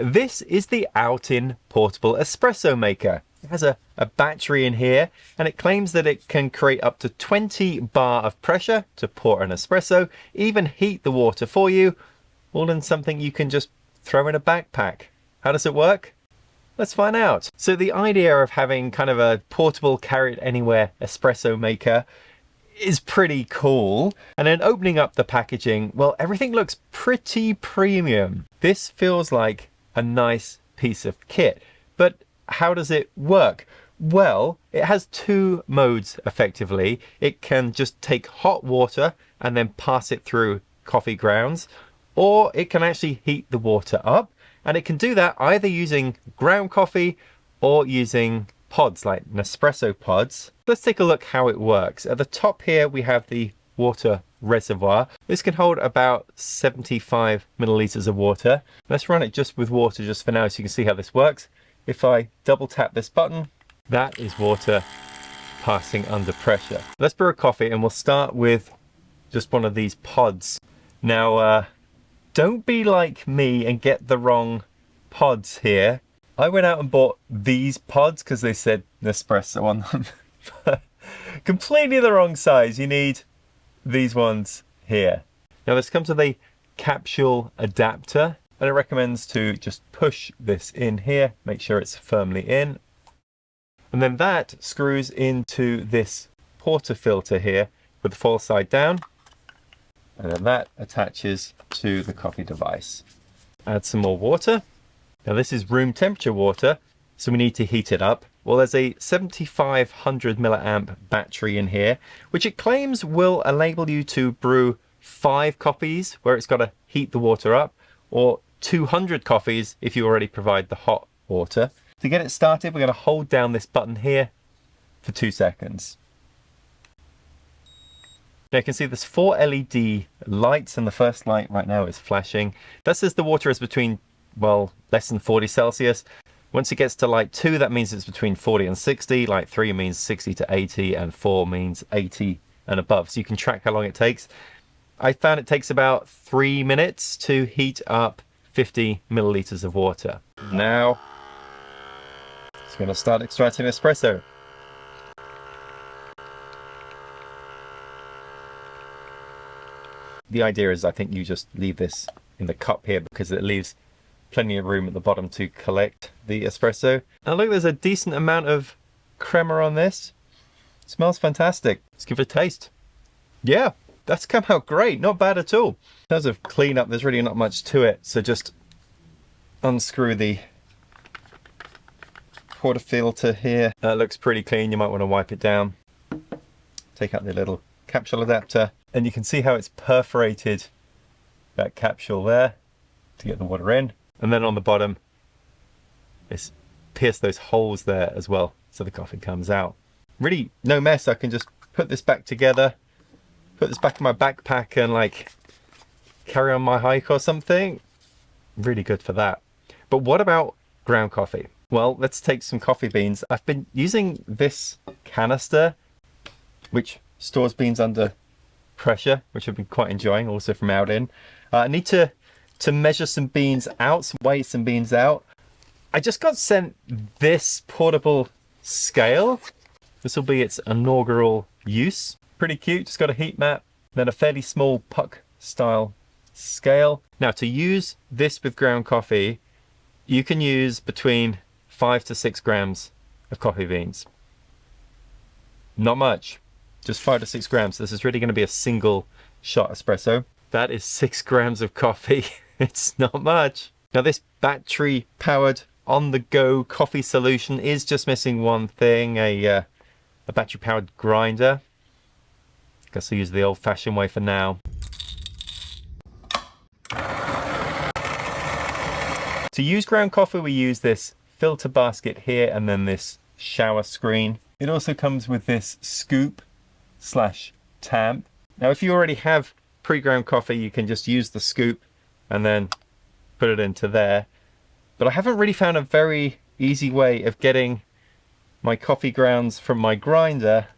This is the OutIn portable espresso maker. It has a battery in here, and it claims that it can create up to 20 bar of pressure to pour an espresso, even heat the water for you, all in something you can just throw in a backpack. How does it work? Let's find out. So the idea of having kind of a portable carry it anywhere espresso maker is pretty cool. And then opening up the packaging, well, everything looks pretty premium. This feels like a nice piece of kit, but how does it work? Well, it has two modes effectively. It can just take hot water and then pass it through coffee grounds, or it can actually heat the water up, and it can do that either using ground coffee or using pods like Nespresso pods. Let's take a look how it works. At the top here we have the water reservoir. This can hold about 75 milliliters of water. Let's run it just with water just for now so you can see how this works. If I double tap this button, that is water passing under pressure. Let's brew a coffee, and we'll start with just one of these pods. Now, don't be like me and get the wrong pods here. I went out and bought these pods because they said Nespresso on them. Completely the wrong size. You need these ones here. Now this comes with a capsule adapter, and it recommends to just push this in here, make sure it's firmly in. And then that screws into this portafilter here with the foil side down. And then that attaches to the coffee device. Add some more water. Now this is room temperature water, so we need to heat it up. Well, there's a 7500 milliamp battery in here, which it claims will enable you to brew 5 coffees where it's got to heat the water up, or 200 coffees if you already provide the hot water. To get it started, we're going to hold down this button here for 2 seconds. Now you can see there's 4 LED lights, and the first light right now is flashing. That says the water is between, well, less than 40 Celsius. Once it gets to light 2, that means it's between 40 and 60. Light 3 means 60 to 80, and 4 means 80 and above. So you can track how long it takes. I found it takes about 3 minutes to heat up 50 milliliters of water. Now, it's going to start extracting espresso. The idea is, I think you just leave this in the cup here because it leaves plenty of room at the bottom to collect the espresso. And look, there's a decent amount of crema on this. It smells fantastic. Let's give it a taste. Yeah, that's come out great. Not bad at all. In terms of cleanup, there's really not much to it. So just unscrew the portafilter here. That looks pretty clean. You might want to wipe it down. Take out the little capsule adapter, and you can see how it's perforated that capsule there to get the water in. And then on the bottom, it's pierced those holes there as well, so the coffee comes out. Really no mess. I can just put this back together, put this back in my backpack, and like carry on my hike or something. Really good for that. But what about ground coffee? Well, let's take some coffee beans. I've been using this canister, which stores beans under pressure, which I've been quite enjoying, also from OutIn. I need to measure some beans out, weigh some beans out. I just got sent this portable scale. This will be its inaugural use. Pretty cute, just got a heat map, then a fairly small puck style scale. Now to use this with ground coffee, you can use between 5 to 6 grams of coffee beans. Not much, just 5 to 6 grams. This is really going to be a single shot espresso. That is 6 grams of coffee. It's not much. Now this battery powered on the go coffee solution is just missing one thing, a battery powered grinder. Guess I'll use the old fashioned way for now. To use ground coffee, we use this filter basket here and then this shower screen. It also comes with this scoop / tamp. Now if you already have pre-ground coffee, you can just use the scoop and then put it into there. But I haven't really found a very easy way of getting my coffee grounds from my grinder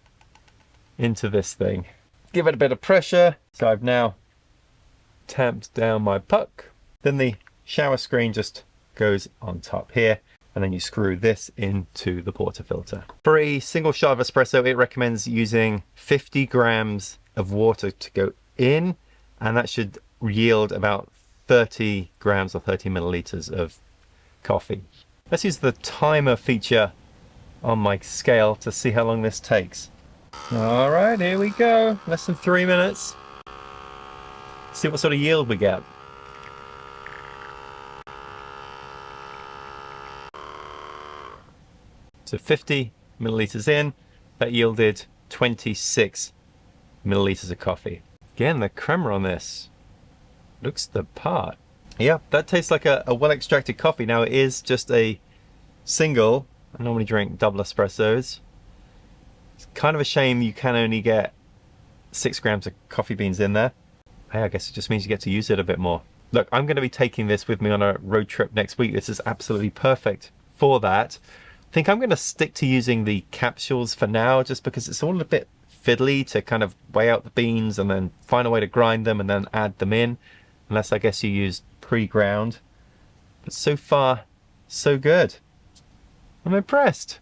into this thing. Give it a bit of pressure. So I've now tamped down my puck. Then the shower screen just goes on top here, and then you screw this into the portafilter. For a single shot of espresso, it recommends using 50 grams of water to go in, and that should yield about 30 grams or 30 milliliters of coffee. Let's use the timer feature on my scale to see how long this takes. All right, here we go. Less than 3 minutes. See what sort of yield we get. So 50 milliliters in, that yielded 26 milliliters of coffee. Again, the crema on this looks the part. Yeah, that tastes like a well-extracted coffee. Now, it is just a single. I normally drink double espressos. It's kind of a shame you can only get 6 grams of coffee beans in there. Hey, I guess it just means you get to use it a bit more. Look, I'm going to be taking this with me on a road trip next week. This is absolutely perfect for that. I think I'm going to stick to using the capsules for now, just because it's all a bit fiddly to kind of weigh out the beans and then find a way to grind them and then add them in, unless I guess you use pre-ground. But so far, so good. I'm impressed.